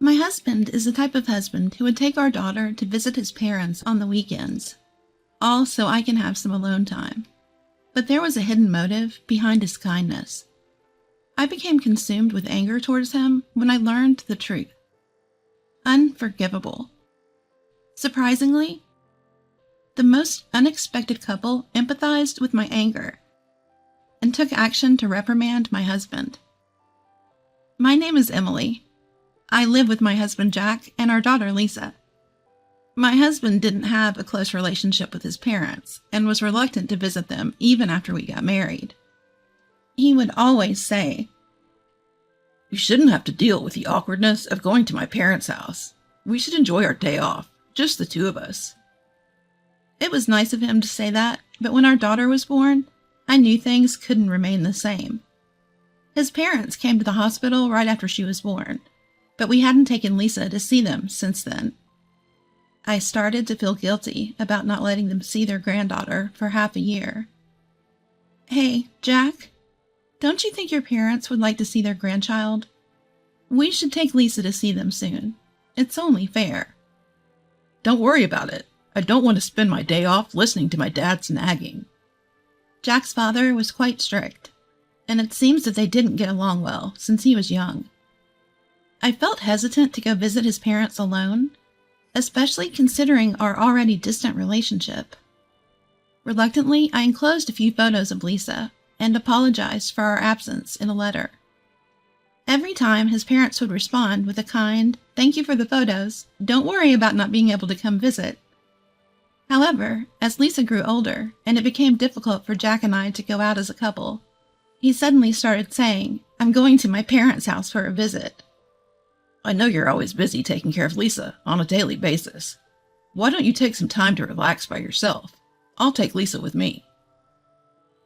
My husband is the type of husband who would take our daughter to visit his parents on the weekends, all so I can have some alone time. But there was a hidden motive behind his kindness. I became consumed with anger towards him when I learned the truth. Unforgivable. Surprisingly, the most unexpected couple empathized with my anger and took action to reprimand my husband. My name is Emily. I live with my husband Jack and our daughter Lisa. My husband didn't have a close relationship with his parents and was reluctant to visit them even after we got married. He would always say, "You shouldn't have to deal with the awkwardness of going to my parents' house. We should enjoy our day off, just the two of us." It was nice of him to say that, but when our daughter was born, I knew things couldn't remain the same. His parents came to the hospital right after she was born, but we hadn't taken Lisa to see them since then. I started to feel guilty about not letting them see their granddaughter for half a year. "Hey, Jack, don't you think your parents would like to see their grandchild? We should take Lisa to see them soon. It's only fair." "Don't worry about it. I don't want to spend my day off listening to my dad's nagging." Jack's father was quite strict, and it seems that they didn't get along well since he was young. I felt hesitant to go visit his parents alone, especially considering our already distant relationship. Reluctantly, I enclosed a few photos of Lisa and apologized for our absence in a letter. Every time his parents would respond with a kind, "Thank you for the photos. Don't worry about not being able to come visit." However, as Lisa grew older and it became difficult for Jack and I to go out as a couple, he suddenly started saying, "I'm going to my parents' house for a visit." "I know you're always busy taking care of Lisa on a daily basis. Why don't you take some time to relax by yourself? I'll take Lisa with me."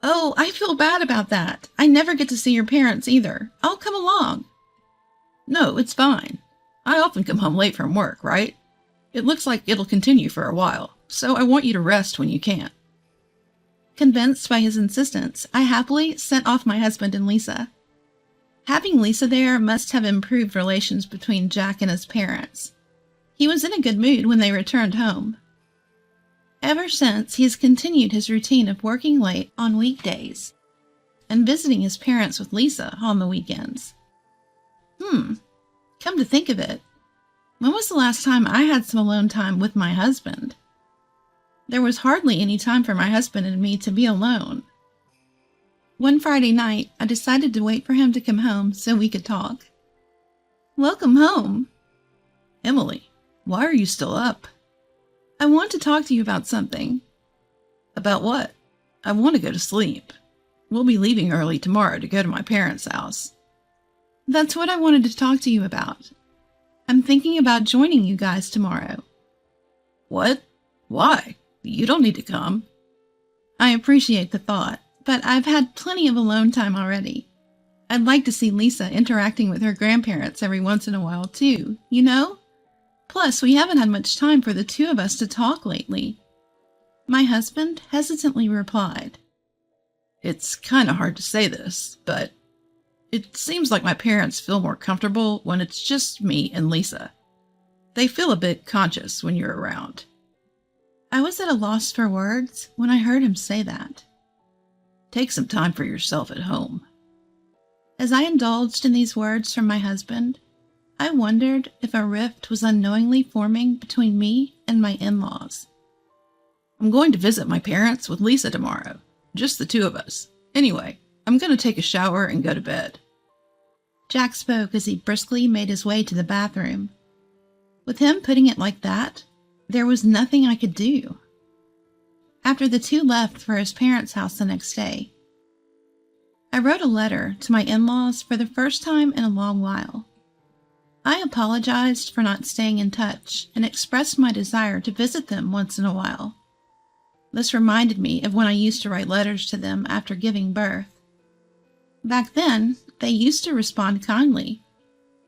"Oh, I feel bad about that. I never get to see your parents either. I'll come along." "No, it's fine. I often come home late from work, right? It looks like it'll continue for a while, so I want you to rest when you can." Convinced by his insistence, I happily sent off my husband and Lisa. Having Lisa there must have improved relations between Jack and his parents. He was in a good mood when they returned home. Ever since, he has continued his routine of working late on weekdays and visiting his parents with Lisa on the weekends. Come to think of it, when was the last time I had some alone time with my husband? There was hardly any time for my husband and me to be alone. One Friday night, I decided to wait for him to come home so we could talk. "Welcome home." "Emily, why are you still up?" "I want to talk to you about something." "About what?" "I want to go to sleep. We'll be leaving early tomorrow to go to my parents' house." "That's what I wanted to talk to you about. I'm thinking about joining you guys tomorrow." "What? Why? You don't need to come." "I appreciate the thought, but I've had plenty of alone time already. I'd like to see Lisa interacting with her grandparents every once in a while too, you know? Plus, we haven't had much time for the two of us to talk lately." My husband hesitantly replied, "It's kind of hard to say this, but it seems like my parents feel more comfortable when it's just me and Lisa. They feel a bit conscious when you're around." I was at a loss for words when I heard him say that. "Take some time for yourself at home." As I indulged in these words from my husband, I wondered if a rift was unknowingly forming between me and my in-laws. "I'm going to visit my parents with Lisa tomorrow, just the two of us. Anyway, I'm going to take a shower and go to bed." Jack spoke as he briskly made his way to the bathroom. With him putting it like that, there was nothing I could do. After the two left for his parents' house the next day, I wrote a letter to my in-laws for the first time in a long while. I apologized for not staying in touch and expressed my desire to visit them once in a while. This reminded me of when I used to write letters to them after giving birth. Back then, they used to respond kindly,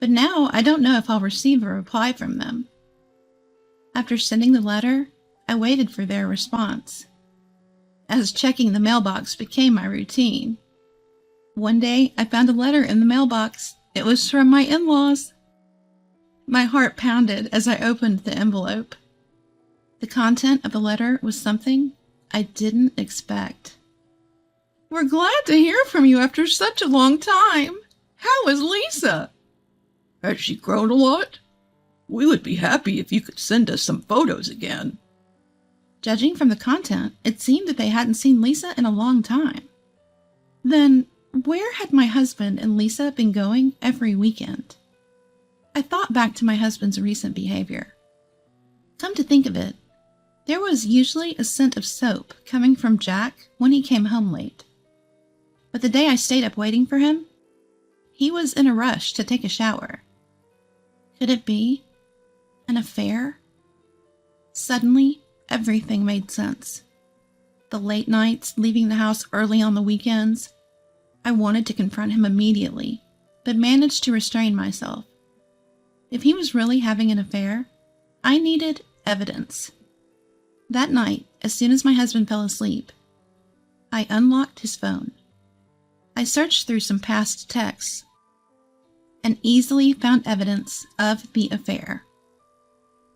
but now I don't know if I'll receive a reply from them. After sending the letter, I waited for their response, as checking the mailbox became my routine. One day, I found a letter in the mailbox. It was from my in-laws. My heart pounded as I opened the envelope. The content of the letter was something I didn't expect. "We're glad to hear from you after such a long time. How is Lisa?" Has she grown a lot? We would be happy if you could send us some photos again. Judging from the content, it seemed that they hadn't seen Lisa in a long time. Then, where had my husband and Lisa been going every weekend? I thought back to my husband's recent behavior. Come to think of it, there was usually a scent of soap coming from Jack when he came home late. But the day I stayed up waiting for him, he was in a rush to take a shower. Could it be an affair? Suddenly, everything made sense. The late nights, leaving the house early on the weekends. I wanted to confront him immediately, but managed to restrain myself. If he was really having an affair, I needed evidence. That night, as soon as my husband fell asleep, I unlocked his phone. I searched through some past texts and easily found evidence of the affair.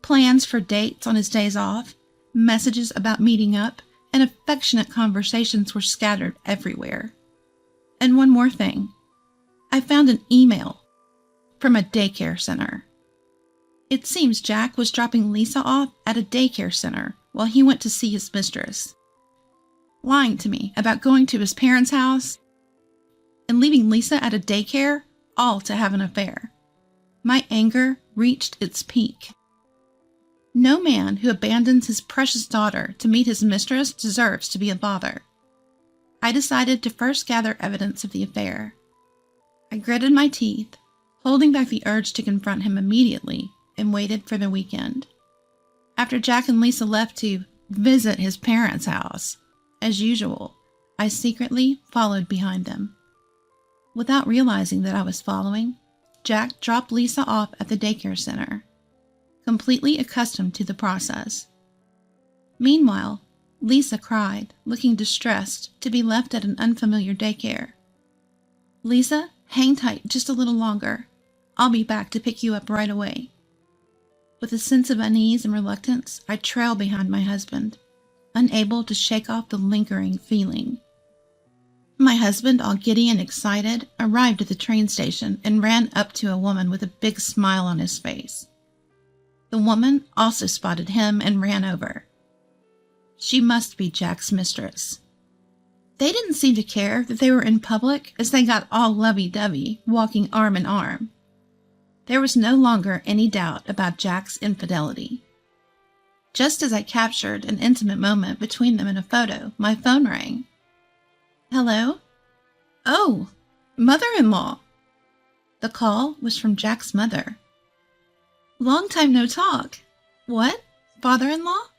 Plans for dates on his days off, messages about meeting up, and affectionate conversations were scattered everywhere. And one more thing. I found an email from a daycare center. It seems Jack was dropping Lisa off at a daycare center while he went to see his mistress, lying to me about going to his parents' house and leaving Lisa at a daycare, all to have an affair. My anger reached its peak. No man who abandons his precious daughter to meet his mistress deserves to be a father. I decided to first gather evidence of the affair. I gritted my teeth, holding back the urge to confront him immediately, and waited for the weekend. After Jack and Lisa left to visit his parents' house, as usual, I secretly followed behind them. Without realizing that I was following, Jack dropped Lisa off at the daycare center, completely accustomed to the process. Meanwhile, Lisa cried, looking distressed to be left at an unfamiliar daycare. "Lisa, hang tight just a little longer. I'll be back to pick you up right away." With a sense of unease and reluctance, I trailed behind my husband, unable to shake off the lingering feeling. My husband, all giddy and excited, arrived at the train station and ran up to a woman with a big smile on his face. The woman also spotted him and ran over. She must be Jack's mistress. They didn't seem to care that they were in public as they got all lovey-dovey, walking arm in arm. There was no longer any doubt about Jack's infidelity. Just as I captured an intimate moment between them in a photo, my phone rang. "Hello?" "Oh, mother-in-law." The call was from Jack's mother. "Long time no talk. What? Father-in-law?"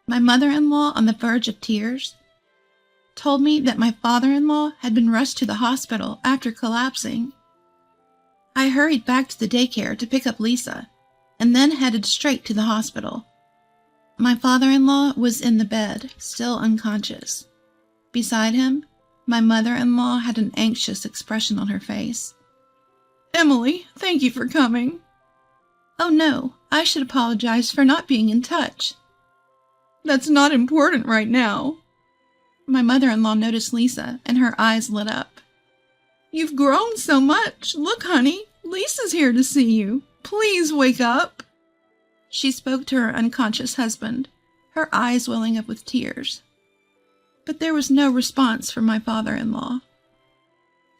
My mother-in-law, on the verge of tears, told me that my father-in-law had been rushed to the hospital after collapsing. I hurried back to the daycare to pick up Lisa, and then headed straight to the hospital. My father-in-law was in the bed, still unconscious. Beside him, my mother-in-law had an anxious expression on her face. "Emily, thank you for coming." "Oh no, I should apologize for not being in touch." "That's not important right now." My mother-in-law noticed Lisa, and her eyes lit up. "You've grown so much. Look, honey, Lisa's here to see you. Please wake up." She spoke to her unconscious husband, her eyes welling up with tears. But there was no response from my father-in-law.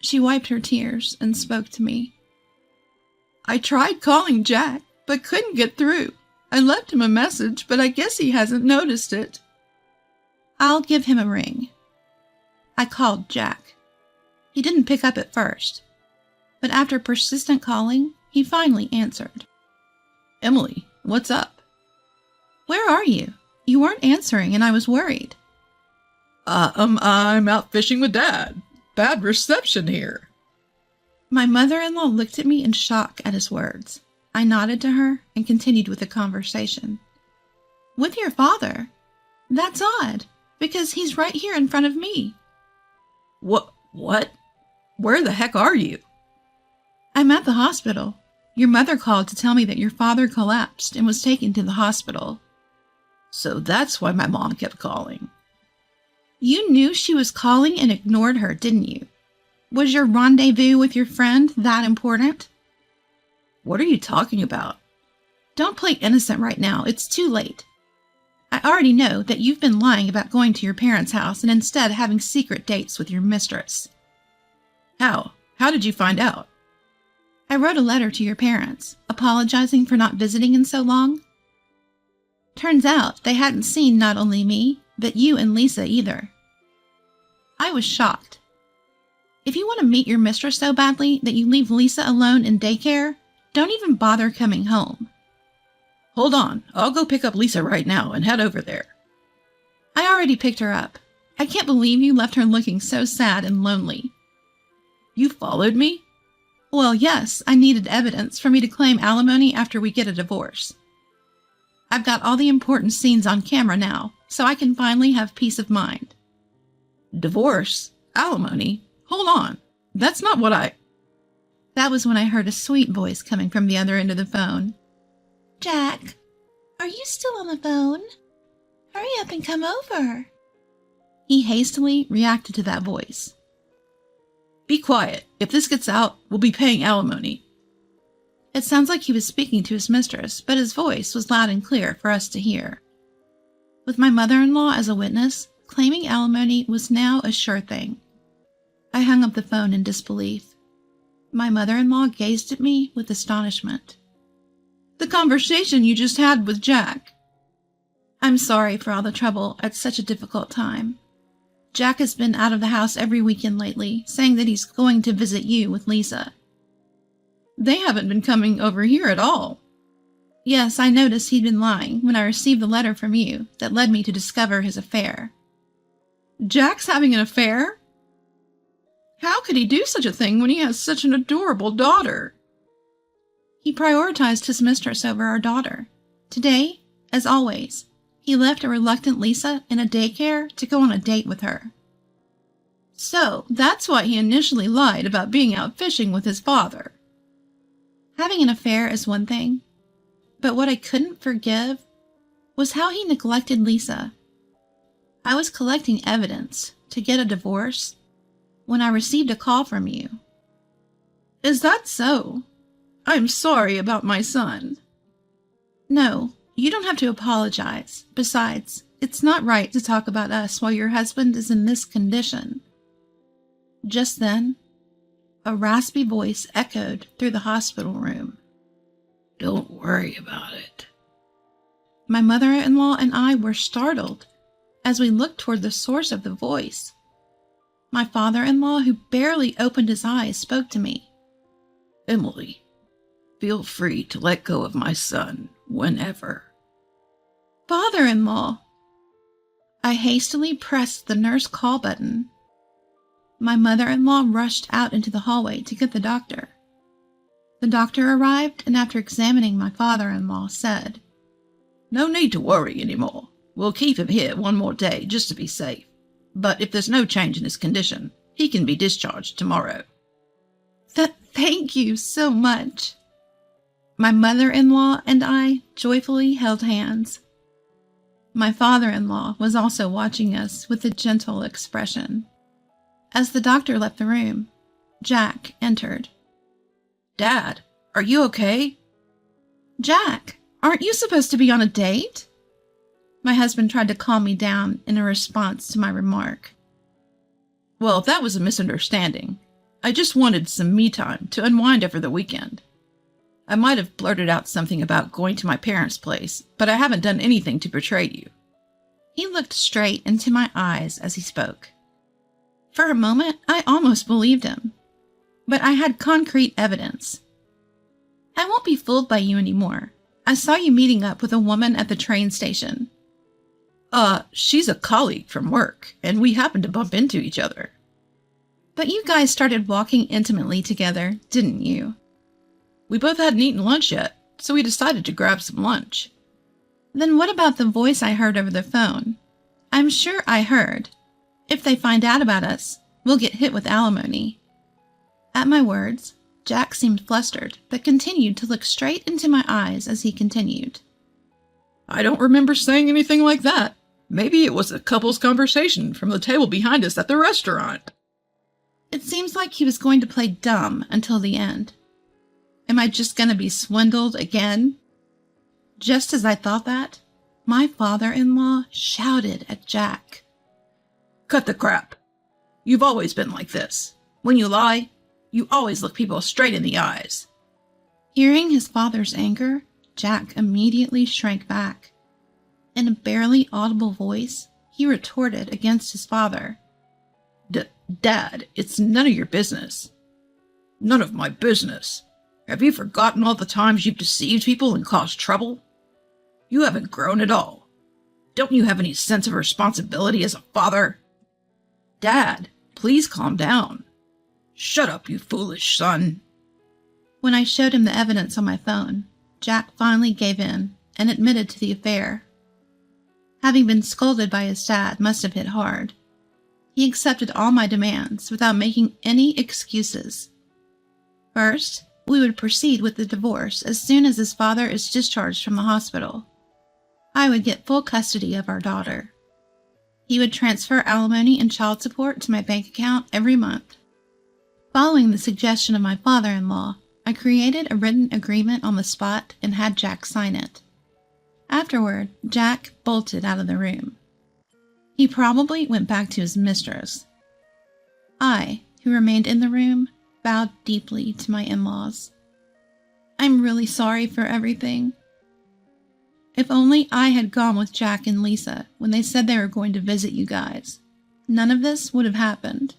She wiped her tears and spoke to me. "I tried calling Jack, but couldn't get through. I left him a message, but I guess he hasn't noticed it." "I'll give him a ring." I called Jack. He didn't pick up at first, but after persistent calling, he finally answered. "Emily, what's up?" "Where are you? You weren't answering, and I was worried." I'm out fishing with Dad. Bad reception here." My mother-in-law looked at me in shock at his words. I nodded to her and continued with the conversation. "With your father? That's odd, because he's right here in front of me." What? Where the heck are you?" "I'm at the hospital. Your mother called to tell me that your father collapsed and was taken to the hospital. So that's why my mom kept calling. You knew she was calling and ignored her, didn't you? Was your rendezvous with your friend that important? What are you talking about? Don't play innocent right now. It's too late. I already know that you've been lying about going to your parents' house and instead having secret dates with your mistress. How? How did you find out? I wrote a letter to your parents, apologizing for not visiting in so long. Turns out they hadn't seen not only me, but you and Lisa either. I was shocked. If you want to meet your mistress so badly that you leave Lisa alone in daycare, don't even bother coming home. Hold on, I'll go pick up Lisa right now and head over there. I already picked her up. I can't believe you left her looking so sad and lonely. You followed me? Well, yes, I needed evidence for me to claim alimony after we get a divorce. I've got all the important scenes on camera now, so I can finally have peace of mind. Divorce? Alimony? Hold on. That's not what I... That was when I heard a sweet voice coming from the other end of the phone. Jack, are you still on the phone? Hurry up and come over. He hastily reacted to that voice. Be quiet. If this gets out, we'll be paying alimony. It sounds like he was speaking to his mistress, but his voice was loud and clear for us to hear. With my mother-in-law as a witness, claiming alimony was now a sure thing. I hung up the phone in disbelief. My mother-in-law gazed at me with astonishment. The conversation you just had with Jack. I'm sorry for all the trouble at such a difficult time. Jack has been out of the house every weekend lately, saying that he's going to visit you with Lisa. They haven't been coming over here at all. Yes, I noticed he'd been lying when I received the letter from you that led me to discover his affair. Jack's having an affair? How could he do such a thing when he has such an adorable daughter? He prioritized his mistress over our daughter. Today, as always, he left a reluctant Lisa in a daycare to go on a date with her. So, that's why he initially lied about being out fishing with his father. Having an affair is one thing, but what I couldn't forgive was how he neglected Lisa. I was collecting evidence to get a divorce when I received a call from you. Is that so? I'm sorry about my son. No, you don't have to apologize. Besides, it's not right to talk about us while your husband is in this condition. Just then, a raspy voice echoed through the hospital room. Don't worry about it. My mother-in-law and I were startled as we looked toward the source of the voice. My father-in-law, who barely opened his eyes, spoke to me. Emily, feel free to let go of my son whenever. Father-in-law! I hastily pressed the nurse call button. My mother-in-law rushed out into the hallway to get the doctor. The doctor arrived and after examining my father-in-law said, No need to worry anymore. We'll keep him here one more day just to be safe. But if there's no change in his condition, he can be discharged tomorrow. Thank you so much. My mother-in-law and I joyfully held hands. My father-in-law was also watching us with a gentle expression. As the doctor left the room, Jack entered. Dad, are you okay? Jack, aren't you supposed to be on a date? My husband tried to calm me down in a response to my remark. Well, that was a misunderstanding. I just wanted some me time to unwind over the weekend. I might have blurted out something about going to my parents' place, but I haven't done anything to betray you. He looked straight into my eyes as he spoke. For a moment, I almost believed him, but I had concrete evidence. I won't be fooled by you anymore. I saw you meeting up with a woman at the train station. She's a colleague from work, and we happened to bump into each other. But you guys started walking intimately together, didn't you? We both hadn't eaten lunch yet, so we decided to grab some lunch. Then what about the voice I heard over the phone? I'm sure I heard. If they find out about us, we'll get hit with alimony. At my words, Jack seemed flustered, but continued to look straight into my eyes as he continued. I don't remember saying anything like that. Maybe it was a couple's conversation from the table behind us at the restaurant. It seems like he was going to play dumb until the end. Am I just going to be swindled again? Just as I thought that, my father-in-law shouted at Jack. Cut the crap. You've always been like this. When you lie, you always look people straight in the eyes. Hearing his father's anger, Jack immediately shrank back. In a barely audible voice, he retorted against his father. Dad, it's none of your business. None of my business. Have you forgotten all the times you've deceived people and caused trouble? You haven't grown at all. Don't you have any sense of responsibility as a father? Dad, please calm down. Shut up, you foolish son. When I showed him the evidence on my phone, Jack finally gave in and admitted to the affair. Having been scolded by his dad must have hit hard. He accepted all my demands without making any excuses. First, we would proceed with the divorce as soon as his father is discharged from the hospital. I would get full custody of our daughter. He would transfer alimony and child support to my bank account every month. Following the suggestion of my father-in-law, I created a written agreement on the spot and had Jack sign it. Afterward, Jack bolted out of the room. He probably went back to his mistress. I, who remained in the room, bowed deeply to my in-laws. I'm really sorry for everything. If only I had gone with Jack and Lisa when they said they were going to visit you guys, none of this would have happened.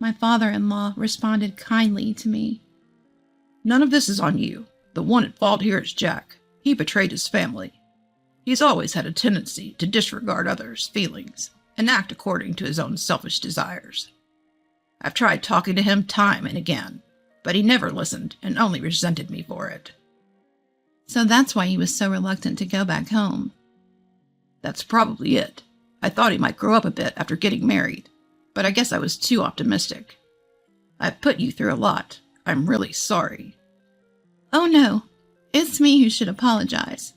My father-in-law responded kindly to me. None of this is on you. The one at fault here is Jack. He betrayed his family. He's always had a tendency to disregard others' feelings and act according to his own selfish desires. I've tried talking to him time and again, but he never listened and only resented me for it. So that's why he was so reluctant to go back home. That's probably it. I thought he might grow up a bit after getting married, but I guess I was too optimistic. I've put you through a lot. I'm really sorry. Oh no, it's me who should apologize.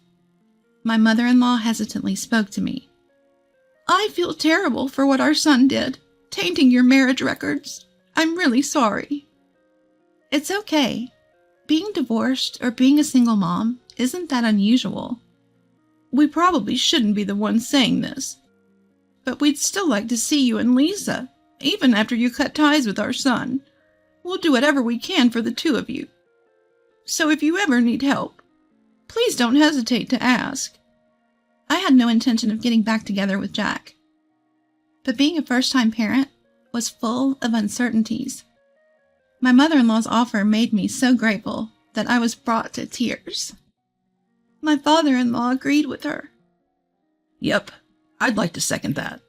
My mother-in-law hesitantly spoke to me. I feel terrible for what our son did, tainting your marriage records. I'm really sorry. It's okay. Being divorced or being a single mom isn't that unusual. We probably shouldn't be the ones saying this, but we'd still like to see you and Lisa, even after you cut ties with our son. We'll do whatever we can for the two of you. So if you ever need help, please don't hesitate to ask. I had no intention of getting back together with Jack, but being a first-time parent was full of uncertainties. My mother-in-law's offer made me so grateful that I was brought to tears. My father-in-law agreed with her. Yep, I'd like to second that.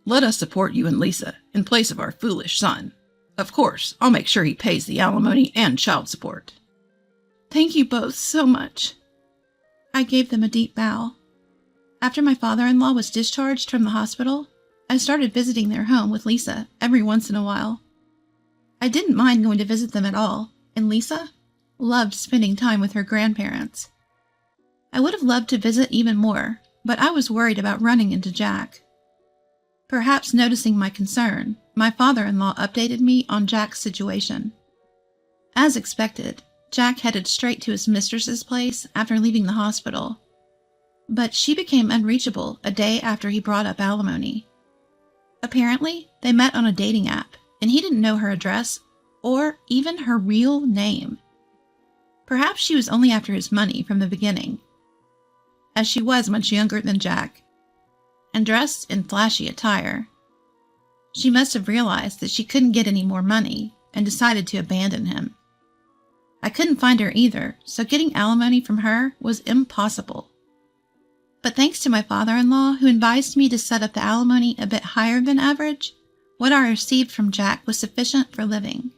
Let us support you and Lisa in place of our foolish son. Of course, I'll make sure he pays the alimony and child support. Thank you both so much. I gave them a deep bow. After my father-in-law was discharged from the hospital, I started visiting their home with Lisa every once in a while. I didn't mind going to visit them at all, and Lisa loved spending time with her grandparents. I would have loved to visit even more, but I was worried about running into Jack. Perhaps noticing my concern, my father-in-law updated me on Jack's situation. As expected, Jack headed straight to his mistress's place after leaving the hospital, but she became unreachable a day after he brought up alimony. Apparently, they met on a dating app, and he didn't know her address or even her real name. Perhaps she was only after his money from the beginning, as she was much younger than Jack, and dressed in flashy attire. She must have realized that she couldn't get any more money and decided to abandon him. I couldn't find her either, so getting alimony from her was impossible. But thanks to my father-in-law, who advised me to set up the alimony a bit higher than average, what I received from Jack was sufficient for living.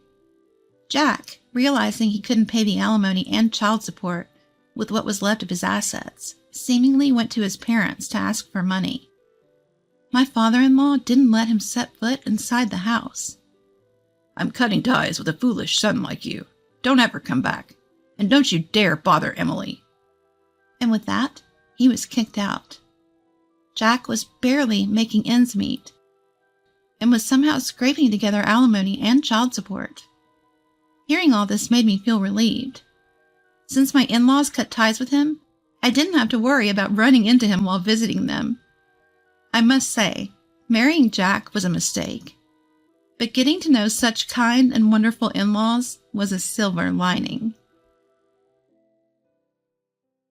Jack, realizing he couldn't pay the alimony and child support with what was left of his assets, seemingly went to his parents to ask for money. My father-in-law didn't let him set foot inside the house. I'm cutting ties with a foolish son like you. don't ever come back. And don't you dare bother Emily." And with that, he was kicked out. Jack was barely making ends meet and was somehow scraping together alimony and child support. Hearing all this made me feel relieved. Since my in-laws cut ties with him, I didn't have to worry about running into him while visiting them. I must say, marrying Jack was a mistake, but getting to know such kind and wonderful in-laws was a silver lining.